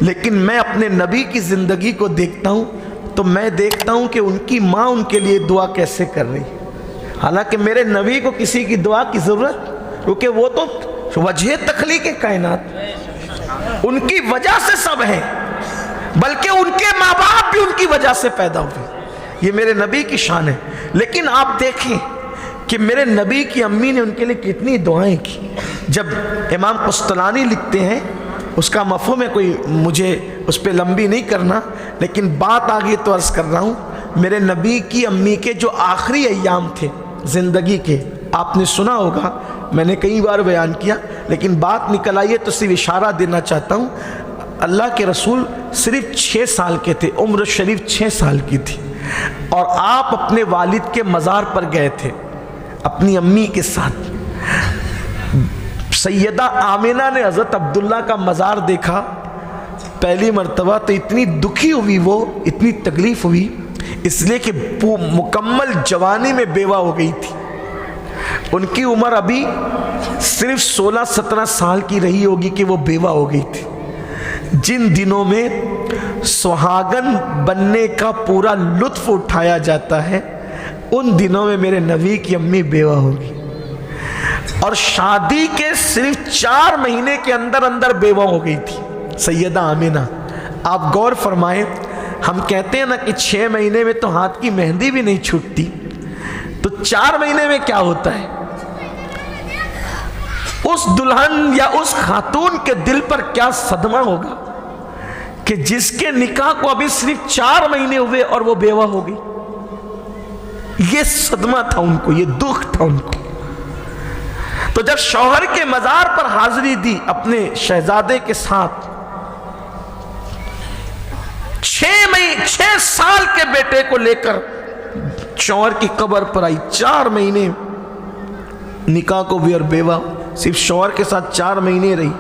لیکن میں اپنے نبی کی زندگی کو دیکھتا ہوں تو میں دیکھتا ہوں کہ ان کی ماں ان کے لیے دعا کیسے کر رہی. حالانکہ میرے نبی کو کسی کی دعا کی ضرورت، کیونکہ وہ تو وجہ تخلیق کائنات، ان کی وجہ سے سب ہیں، بلکہ ان کے ماں باپ بھی ان کی وجہ سے پیدا ہوئے. یہ میرے نبی کی شان ہے. لیکن آپ دیکھیں کہ میرے نبی کی امی نے ان کے لیے کتنی دعائیں کی. جب امام قسطلانی لکھتے ہیں، اس کا مفہوم ہے، کوئی مجھے اس پہ لمبی نہیں کرنا، لیکن بات آگے تو عرض کر رہا ہوں. میرے نبی کی امی کے جو آخری ایام تھے زندگی کے، آپ نے سنا ہوگا، میں نے کئی بار بیان کیا، لیکن بات نکل آئی ہے تو صرف اشارہ دینا چاہتا ہوں. اللہ کے رسول صرف 6 سال کے تھے، عمر شریف 6 سال کی تھی، اور آپ اپنے والد کے مزار پر گئے تھے اپنی امی کے ساتھ. سیدہ آمنہ نے حضرت عبداللہ کا مزار دیکھا پہلی مرتبہ تو اتنی دکھی ہوئی، وہ اتنی تکلیف ہوئی، اس لیے کہ مکمل جوانی میں بیوہ ہو گئی تھی. ان کی عمر ابھی صرف 16-17 سال کی رہی ہوگی کہ وہ بیوہ ہو گئی تھی. جن دنوں میں سہاگن بننے کا پورا لطف اٹھایا جاتا ہے، ان دنوں میں میرے نبی کی امی بیوہ ہوگی، اور شادی کے صرف 4 مہینے کے اندر اندر بیوہ ہو گئی تھی سیدہ آمنہ. آپ غور فرمائیں، ہم کہتے ہیں نا کہ 6 مہینے میں تو ہاتھ کی مہندی بھی نہیں چھوٹتی، تو 4 مہینے میں کیا ہوتا ہے؟ اس دلہن یا اس خاتون کے دل پر کیا صدمہ ہوگا کہ جس کے نکاح کو ابھی صرف 4 مہینے ہوئے اور وہ بیوہ ہو گئی. یہ صدمہ تھا ان کو، یہ دکھ تھا ان کو. تو جب شوہر کے مزار پر حاضری دی اپنے شہزادے کے ساتھ، 6 سال کے بیٹے کو لے کر شوہر کی قبر پر آئی. 4 مہینے نکاح کو بھی اور بیوہ صرف شوہر کے ساتھ 4 مہینے رہی،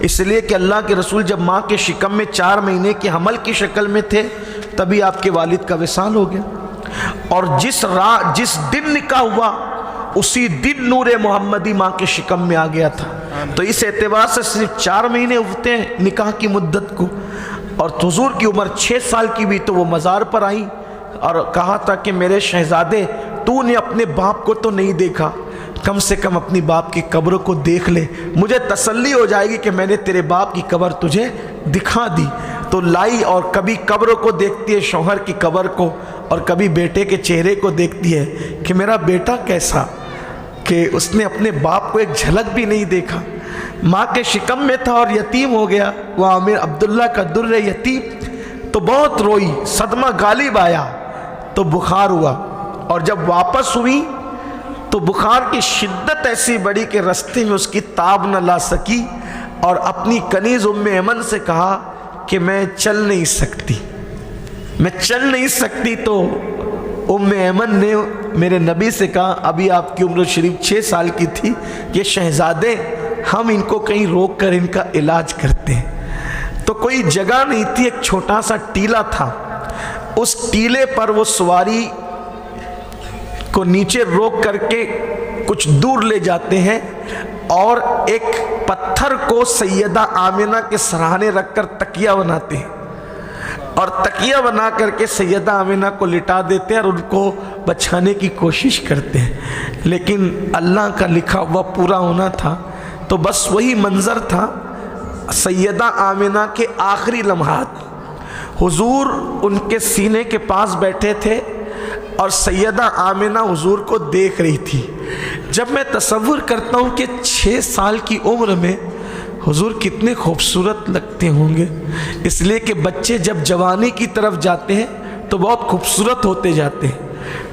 اس لیے کہ اللہ کے رسول جب ماں کے شکم میں 4 مہینے کے حمل کی شکل میں تھے تبھی آپ کے والد کا وصال ہو گیا. اور جس دن نکاح ہوا اسی دن نور محمدی ماں کے شکم میں آ گیا تھا. تو اس اعتبار سے صرف 4 مہینے ہوتے ہیں نکاح کی مدت کو. اور حضور کی عمر 6 سال کی بھی تو وہ مزار پر آئیں اور کہا تھا کہ میرے شہزادے، تو نے اپنے باپ کو تو نہیں دیکھا، کم سے کم اپنی باپ کی قبر کو دیکھ لے، مجھے تسلی ہو جائے گی کہ میں نے تیرے باپ کی قبر تجھے دکھا دی. تو لائی، اور کبھی قبر کو دیکھتی ہے شوہر کی قبر کو، اور کبھی بیٹے کے چہرے کو دیکھتی ہے کہ میرا بیٹا کیسا، کہ اس نے اپنے باپ کو ایک جھلک بھی نہیں دیکھا. ماں کے شکم میں تھا اور یتیم ہو گیا، وہ عامر عبداللہ کا در یتیم. تو بہت روئی، صدمہ غالب آیا تو بخار ہوا، اور جب واپس ہوئی تو بخار کی شدت ایسی بڑی کہ رستے میں اس کی تاب نہ لا سکی، اور اپنی کنیز ام ایمن سے کہا کہ میں چل نہیں سکتی. تو ام ایمن نے میرے نبی سے کہا، ابھی آپ کی عمر شریف 6 سال کی تھی، کہ شہزادے ہم ان کو کہیں روک کر ان کا علاج کرتے ہیں. تو کوئی جگہ نہیں تھی، ایک چھوٹا سا ٹیلا تھا، اس ٹیلے پر وہ سواری کو نیچے روک کر کے کچھ دور لے جاتے ہیں، اور ایک پتھر کو سیدہ آمنہ کے سرہانے رکھ کر تکیہ بناتے ہیں، اور تکیہ بنا کر کے سیدہ آمنہ کو لٹا دیتے ہیں اور ان کو بچانے کی کوشش کرتے ہیں. لیکن اللہ کا لکھا ہوا پورا ہونا تھا. تو بس وہی منظر تھا سیدہ آمنہ کے آخری لمحات. حضور ان کے سینے کے پاس بیٹھے تھے اور سیدہ آمنہ حضور کو دیکھ رہی تھی. جب میں تصور کرتا ہوں کہ 6 سال کی عمر میں حضور کتنے خوبصورت لگتے ہوں گے، اس لیے کہ بچے جب جوانی کی طرف جاتے ہیں تو بہت خوبصورت ہوتے جاتے ہیں.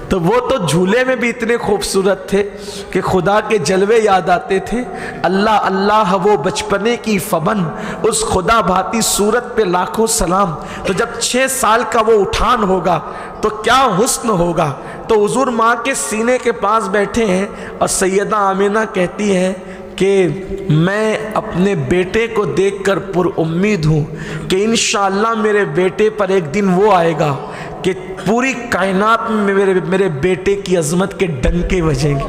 تو وہ تو جھولے میں بھی اتنے خوبصورت تھے کہ خدا کے جلوے یاد آتے تھے. اللہ اللہ وہ بچپنے کی فبن، اس خدا بھاتی صورت پہ لاکھوں سلام. تو جب 6 سال کا وہ اٹھان ہوگا تو کیا حسن ہوگا. تو حضور ماں کے سینے کے پاس بیٹھے ہیں اور سیدہ آمنہ کہتی ہے کہ میں اپنے بیٹے کو دیکھ کر پر امید ہوں کہ انشاءاللہ میرے بیٹے پر ایک دن وہ آئے گا کہ پوری کائنات میں میرے بیٹے کی عظمت کے ڈنکے بجیں گے.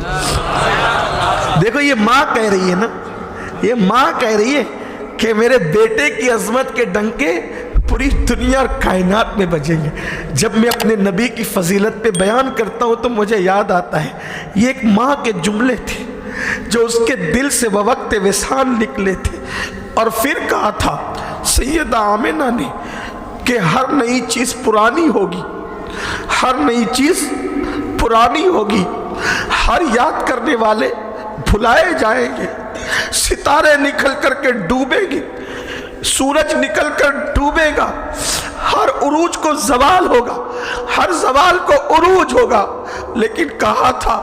دیکھو یہ ماں کہہ رہی ہے نا، یہ ماں کہہ رہی ہے کہ میرے بیٹے کی عظمت کے ڈنکے پوری دنیا اور کائنات میں بجیں گے۔ جب میں اپنے نبی کی فضیلت پہ بیان کرتا ہوں تو مجھے یاد آتا ہے یہ ایک ماں کے جملے تھے جو اس کے دل سے بوقت وصال نکلے تھے، اور پھر کہا تھا سیدہ آمنہ نے کہ ہر نئی چیز پرانی ہوگی، ہر نئی چیز پرانی ہوگی، ہر یاد کرنے والے بھلائے جائیں گے، ستارے نکل کر کے ڈوبیں گے، سورج نکل کر ڈوبے گا، ہر عروج کو زوال ہوگا، ہر زوال کو عروج ہوگا، لیکن کہا تھا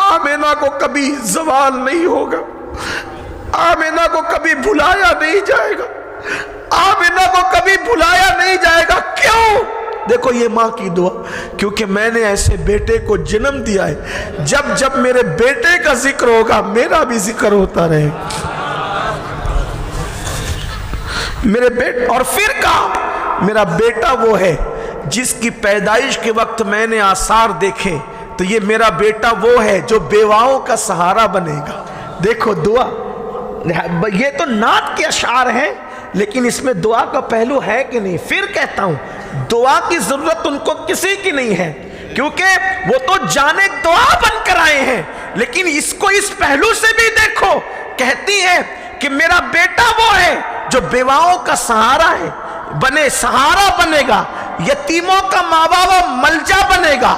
آمنہ کو کبھی زوال نہیں ہوگا، آمنہ کو کبھی بھلایا نہیں جائے گا، آمنہ کو کبھی بھلایا نہیں جائے گا۔ کیوں؟ دیکھو یہ ماں کی دعا، کیونکہ میں نے ایسے بیٹے کو جنم دیا ہے، جب جب میرے بیٹے کا ذکر ہوگا میرا بھی ذکر ہوتا رہے میرے بیٹے۔ اور پھر کہا میرا بیٹا وہ ہے جس کی پیدائش کے وقت میں نے آثار دیکھے، تو یہ میرا بیٹا وہ ہے جو بیواؤں کا سہارا بنے گا۔ دیکھو دعا، یہ تو نعت کے اشعار ہیں لیکن اس میں دعا کا پہلو ہے کہ نہیں؟ پھر کہتا ہوں دعا کی ضرورت ان کو کسی کی نہیں ہے، کیونکہ وہ تو جانے دعا بن کر آئے ہیں، لیکن اس کو اس پہلو سے بھی دیکھو، کہتی ہے کہ میرا بیٹا وہ ہے جو بیواؤں کا سہارا ہے، سہارا بنے گا، یتیموں کا ماوا وہ ملجا بنے گا،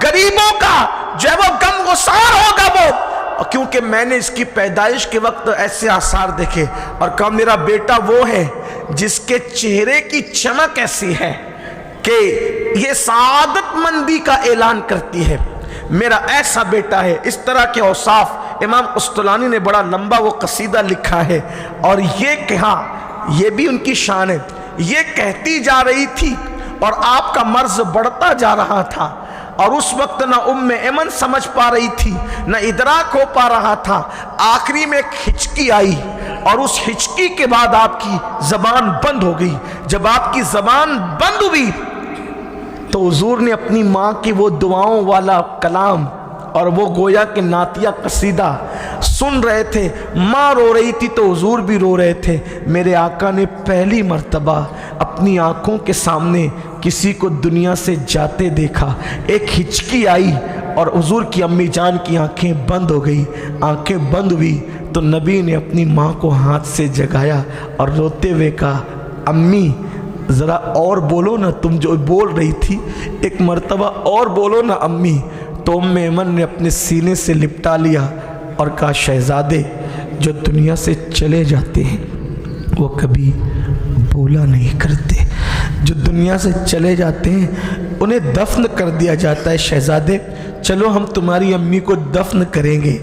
غریبوں کا جو ہے وہ غم گسار ہوگا وہ، کیونکہ میں نے اس کی پیدائش کے وقت ایسے آثار دیکھے۔ اور کہا میرا بیٹا وہ ہے جس کے چہرے کی چمک ایسی ہے کہ یہ سعادت مندی کا اعلان کرتی ہے، میرا ایسا بیٹا ہے۔ اس طرح کے اوصاف امام قسطلانی نے بڑا لمبا وہ قصیدہ لکھا ہے، اور یہ کہا، یہ بھی ان کی شان ہے، یہ کہتی جا رہی تھی اور آپ کا مرض بڑھتا جا رہا تھا، اور اس وقت نہ ایمن سمجھ پا رہی تھی نہ ادراک ہو پا رہا تھا۔ آخری میں ایک ہچکی آئی، اور اس ہچکی کے بعد آپ کی زبان بند ہو گئی۔ جب آپ کی زبان بند ہوئی تو حضور نے اپنی ماں کی وہ دعاؤں والا کلام اور وہ گویا کہ نعتیہ قصیدہ سن رہے تھے، ماں رو رہی تھی تو حضور بھی رو رہے تھے۔ میرے آقا نے پہلی مرتبہ اپنی آنکھوں کے سامنے کسی کو دنیا سے جاتے دیکھا، ایک ہچکی آئی اور حضور کی امی جان کی آنکھیں بند ہو گئی۔ آنکھیں بند ہوئی تو نبی نے اپنی ماں کو ہاتھ سے جگایا اور روتے ہوئے کہا امی ذرا اور بولو نا، تم جو بول رہی تھی ایک مرتبہ اور بولو نا امی۔ تو ایمن نے اپنے سینے سے لپٹا لیا اور کہا شہزادے جو دنیا سے چلے جاتے ہیں وہ کبھی بولا نہیں کرتے، جو دنیا سے چلے جاتے ہیں انہیں دفن کر دیا جاتا ہے۔ شہزادے چلو ہم تمہاری امی کو دفن کریں گے۔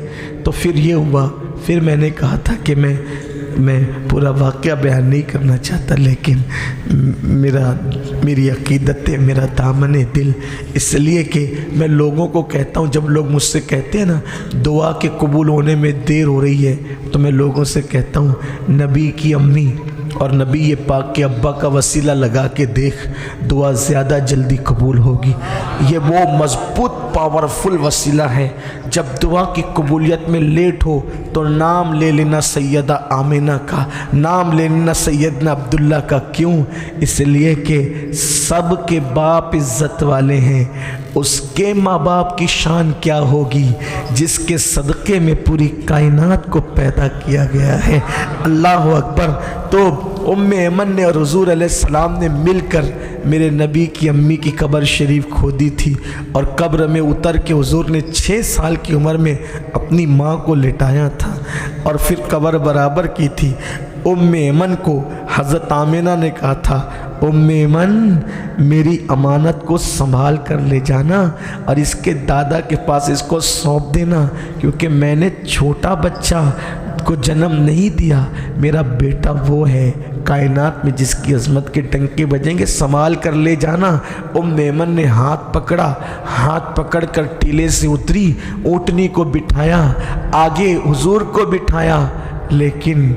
تو پھر یہ ہوا، پھر میں نے کہا تھا کہ میں پورا واقعہ بیان نہیں کرنا چاہتا، لیکن میری عقیدت ہے، میرا دامن دل، اس لیے کہ میں لوگوں کو کہتا ہوں، جب لوگ مجھ سے کہتے ہیں نا دعا کے قبول ہونے میں دیر ہو رہی ہے، تو میں لوگوں سے کہتا ہوں نبی کی امی اور نبی پاک کے ابا کا وسیلہ لگا کے دیکھ، دعا زیادہ جلدی قبول ہوگی۔ یہ وہ مضبوط پاورفل وسیلہ ہے۔ جب دعا کی قبولیت میں لیٹ ہو تو نام لے لینا سیدہ آمنہ کا، نام لے لینا سیدنا عبداللہ کا۔ کیوں؟ اس لیے کہ سب کے باپ عزت والے ہیں، اس کے ماں باپ کی شان کیا ہوگی جس کے صدقے میں پوری کائنات کو پیدا کیا گیا ہے۔ اللہ اکبر۔ تو ایمن نے اور حضور علیہ السلام نے مل کر میرے نبی کی امی کی قبر شریف کھودی تھی، اور قبر میں اتر کے حضور نے 6 سال کی عمر میں اپنی ماں کو لٹایا تھا اور پھر قبر برابر کی تھی۔ ایمن کو حضرت آمنہ نے کہا تھا ایمن میری امانت کو سنبھال کر لے جانا اور اس کے دادا کے پاس اس کو سونپ دینا، کیونکہ میں نے چھوٹا بچہ کو جنم نہیں دیا، میرا بیٹا وہ ہے کائنات میں جس کی عظمت کے ڈنکے بجیں گے، سنبھال کر لے جانا۔ ایمن نے ہاتھ پکڑا، ہاتھ پکڑ کر ٹیلے سے اتری، اونٹنی کو بٹھایا، آگے حضور کو بٹھایا، لیکن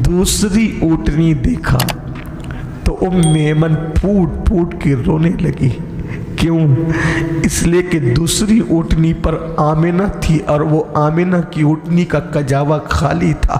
دوسری اونٹنی دیکھا تو ایمن پھوٹ پھوٹ کے رونے لگی۔ کیوں؟ اس لیے کہ دوسری اونٹنی پر آمنہ تھی اور وہ آمنہ کی اونٹنی کا کجاوا خالی تھا۔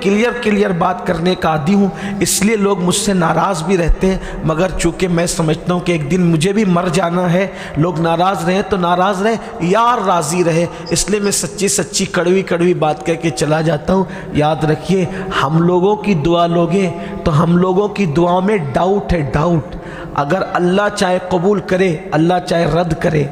کلیئر بات کرنے کا عادی ہوں، اس لیے لوگ مجھ سے ناراض بھی رہتے ہیں، مگر چونکہ میں سمجھتا ہوں کہ ایک دن مجھے بھی مر جانا ہے، لوگ ناراض رہیں تو ناراض رہیں، یار راضی رہے، اس لیے میں سچی کڑوی بات کہہ کے چلا جاتا ہوں۔ یاد رکھیے، ہم لوگوں کی دعا لوگے تو ہم لوگوں کی دعا میں ڈاؤٹ ہے، ڈاؤٹ۔ اگر اللہ چاہے قبول کرے، اللہ چاہے رد کرے،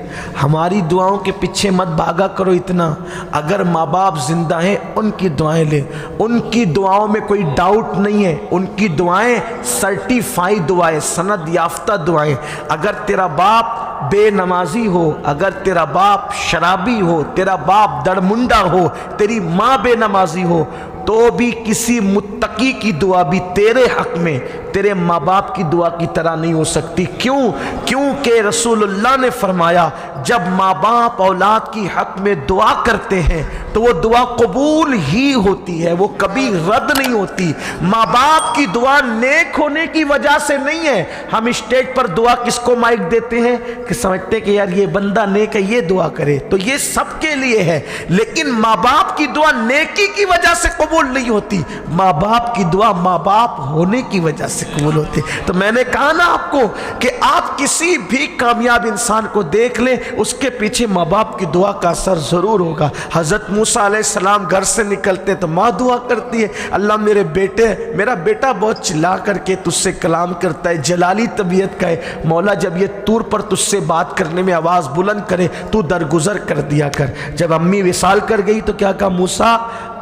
ہماری دعاؤں کے پیچھے مت بھاگا کرو اتنا۔ اگر ماں باپ زندہ ہیں ان کی دعائیں لے، ان کی دعاؤں میں کوئی ڈاؤٹ نہیں ہے، ان کی دعائیں سرٹیفائیڈ دعائیں، سند یافتہ دعائیں۔ اگر تیرا باپ بے نمازی ہو، اگر تیرا باپ شرابی ہو، تیرا باپ دڑمنڈا ہو، تیری ماں بے نمازی ہو، تو بھی کسی متقی کی دعا بھی تیرے حق میں تیرے ماں باپ کی دعا کی طرح نہیں ہو سکتی۔ کیونکہ رسول اللہ نے فرمایا جب ماں باپ اولاد کی حق میں دعا کرتے ہیں تو وہ دعا قبول ہی ہوتی ہے، وہ کبھی رد نہیں ہوتی۔ ماں باپ کی دعا نیک ہونے کی وجہ سے نہیں ہے۔ ہم اسٹیج پر دعا کس کو مائک دیتے ہیں کہ سمجھتے کہ یار یہ بندہ نیک ہے، یہ دعا کرے، تو یہ سب کے لیے ہے، لیکن ماں باپ کی دعا نیکی کی وجہ سے قبول نہیں ہوتی، ماں باپ کی دعا ماں باپ ہونے کی وجہ سے قبول ہوتی۔ تو میں نے کہا نا آپ کو کہ آپ کسی بھی کامیاب انسان کو دیکھ لیں، اس کے پیچھے ماں باپ کی دعا کا اثر ضرور ہوگا۔ حضرت موسیٰ علیہ السلام گھر سے نکلتے تو ماں دعا کرتی ہے، اللہ میرا بیٹا بہت چلا کر کے تجھ سے کلام کرتا ہے، جلالی طبیعت کا ہے، مولا جب یہ طور پر تجھ سے بات کرنے میں آواز بلند کرے تو درگزر کر دیا کر۔ جب امی وصال کر گئی تو کیا کہا، موسیٰ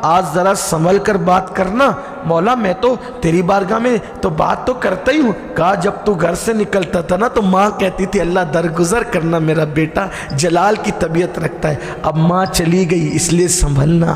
آج ذرا سنبھل کر بات کرنا، مولا میں تو تیری بارگاہ میں تو بات تو کرتا ہی ہوں۔ کہا جب تو گھر سے نکلتا تھا نا تو ماں کہتی تھی اللہ درگزر کرنا، میرا بیٹا جلال کی طبیعت رکھتا ہے۔ اب ماں چلی گئی اس لیے سنبھلنا،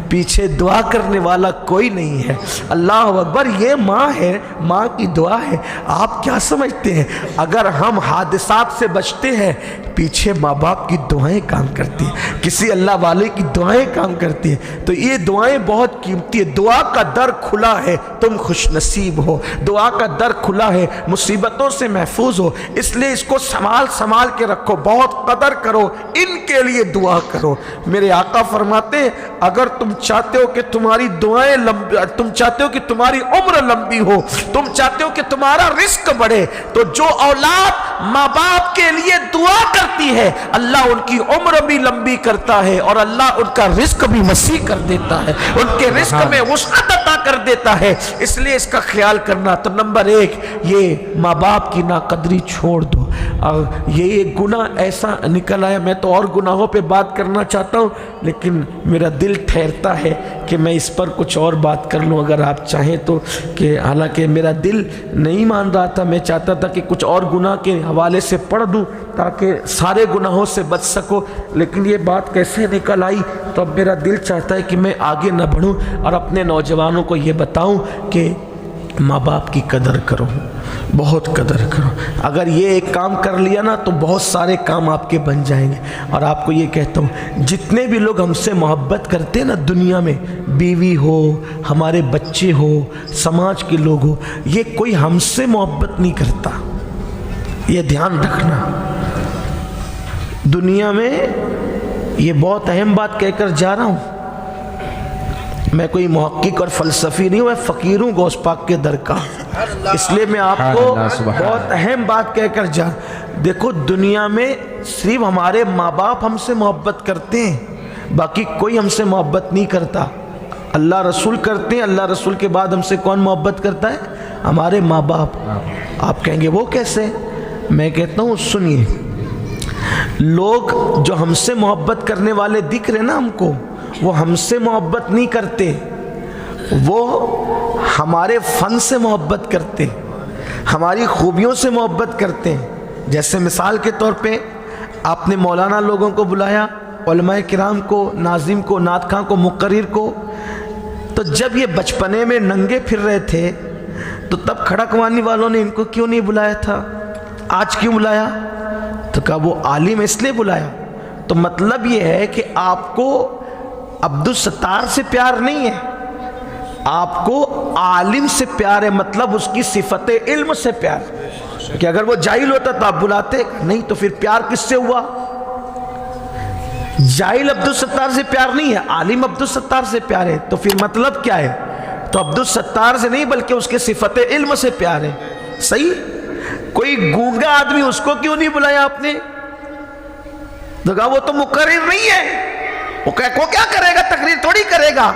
پیچھے دعا کرنے والا کوئی نہیں ہے۔ اللہ اکبر، یہ ماں ہے، ماں کی دعا ہے۔ آپ کیا سمجھتے ہیں اگر ہم حادثات سے بچتے ہیں، پیچھے ماں باپ کی دعائیں کام کرتی ہیں، کسی اللہ والے کی دعائیں کام کرتی ہیں، تو یہ دعائیں بہت قیمتی ہے۔ دعا کا در کھلا ہے، تم خوش نصیب ہو، دعا کا در کھلا ہے، مصیبتوں سے محفوظ ہو، اس لیے اس کو سنبھال کے رکھو، بہت قدر کرو، ان کے لیے دعا کرو۔ میرے آقا فرماتے ہیں اگر تم چاہتے ہو کہ تمہاری دعائیں لمبی، تم چاہتے ہو کہ تمہاری عمر لمبی ہو، تم چاہتے ہو کہ تمہارا رزق بڑھے، تو جو اولاد ماں باپ کے لیے دعا کرتی ہے اللہ ان کی عمر بھی لمبی کرتا ہے اور اللہ ان کا رزق بھی وسیع کر دیتا ہے، ان کے رزق میں وسعت عطا کر دیتا ہے۔ اس لیے اس کا خیال کرنا۔ تو نمبر 1 یہ ماں باپ کی ناقدری چھوڑ دو۔ یہ ایک گناہ ایسا نکل آیا، میں تو اور گناہوں پہ بات کرنا چاہتا ہوں لیکن میرا دل ٹھہرتا ہے کہ میں اس پر کچھ اور بات کر لوں اگر آپ چاہیں تو، کہ حالانکہ میرا دل نہیں مان رہا تھا، میں چاہتا تھا کہ کچھ اور گناہ کے حوالے سے پڑھ دوں تاکہ سارے گناہوں سے بچ سکو، لیکن یہ بات کیسے نکل آئی تو اب میرا دل چاہتا ہے کہ میں آگے نہ بڑھوں اور اپنے نوجوانوں کو یہ بتاؤں کہ ماں باپ کی قدر کرو، بہت قدر کرو۔ اگر یہ ایک کام کر لیا نا تو بہت سارے کام آپ کے بن جائیں گے۔ اور آپ کو یہ کہتا ہوں جتنے بھی لوگ ہم سے محبت کرتے ہیں نا دنیا میں، بیوی ہو، ہمارے بچے ہو، سماج کے لوگ ہو، یہ کوئی ہم سے محبت نہیں کرتا، یہ دھیان رکھنا۔ دنیا میں یہ بہت اہم بات کہہ کر جا رہا ہوں، میں کوئی محقق اور فلسفی نہیں ہوں، میں فقیر ہوں غوث پاک کے در کا، اس لیے میں آپ کو بہت اہم بات کہہ کر جا۔ دیکھو دنیا میں صرف ہمارے ماں باپ ہم سے محبت کرتے ہیں، باقی کوئی ہم سے محبت نہیں کرتا۔ اللہ رسول کرتے ہیں، اللہ رسول کے بعد ہم سے کون محبت کرتا ہے؟ ہمارے ماں باپ۔ آپ کہیں گے وہ کیسے؟ میں کہتا ہوں سنیے، لوگ جو ہم سے محبت کرنے والے دکھ رہے نا ہم کو، وہ ہم سے محبت نہیں کرتے، وہ ہمارے فن سے محبت کرتے، ہماری خوبیوں سے محبت کرتے ہیں۔ جیسے مثال کے طور پہ آپ نے مولانا لوگوں کو بلایا، علماء کرام کو، ناظم کو، نعت خواں کو، مقرر کو، تو جب یہ بچپنے میں ننگے پھر رہے تھے تو تب کھڑکوانی والوں نے ان کو کیوں نہیں بلایا تھا؟ آج کیوں بلایا؟ تو کہا وہ عالم اس لیے بلایا۔ تو مطلب یہ ہے کہ آپ کو عبدالستار سے پیار نہیں ہے، آپ کو عالم سے پیار ہے، مطلب اس کی صفت علم سے پیار، کہ اگر وہ جاہل ہوتا تو آپ بلاتے نہیں، تو پھر پیار کس سے ہوا؟ جاہل عبدالستار سے پیار نہیں ہے، عالم عبدالستار سے پیار ہے. تو پھر مطلب کیا ہے؟ تو عبدالستار سے نہیں بلکہ اس کے صفت علم سے پیار ہے. صحیح. کوئی گونگا آدمی اس کو کیوں نہیں بلایا آپ نے؟ تو کہا وہ تو مقرر نہیں ہے، وہ کیا کرے گا، تقریر تھوڑی کرے گا.